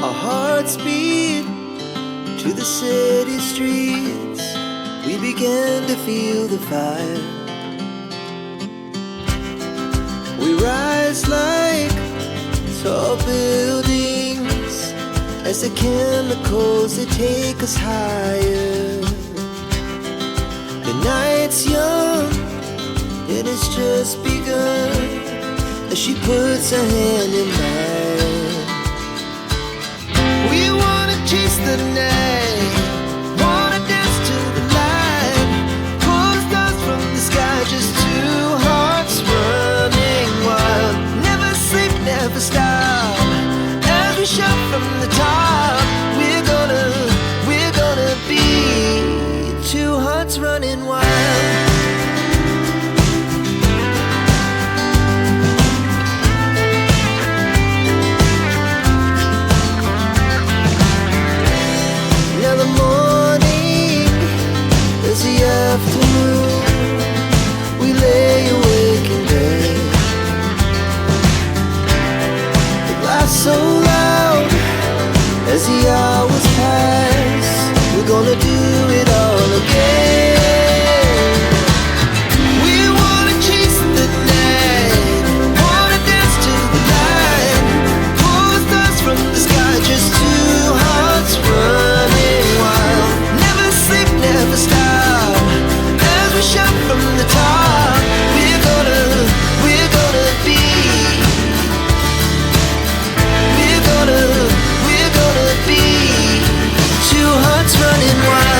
Our hearts beat to the city streets. We began to feel the fire. We rise like tall buildings as the chemicals, they take us higher. The night's young and it's just begun as she puts her hand in mine. We wanna chase the night, wanna dance to the light, pull stars from the sky, just two hearts running wild. Never sleep, never stop, as we shout from the top. We're gonna be two hearts running wild. Afternoon, we lay awake in bed. The laughs so loud as the hours pass. We're gonna do it all again. We wanna chase the night, wanna dance to the light, pull stars from the sky, just two hearts running wild. Never sleep, never stop, shout from the top. We're gonna be, we're gonna be two hearts running wild.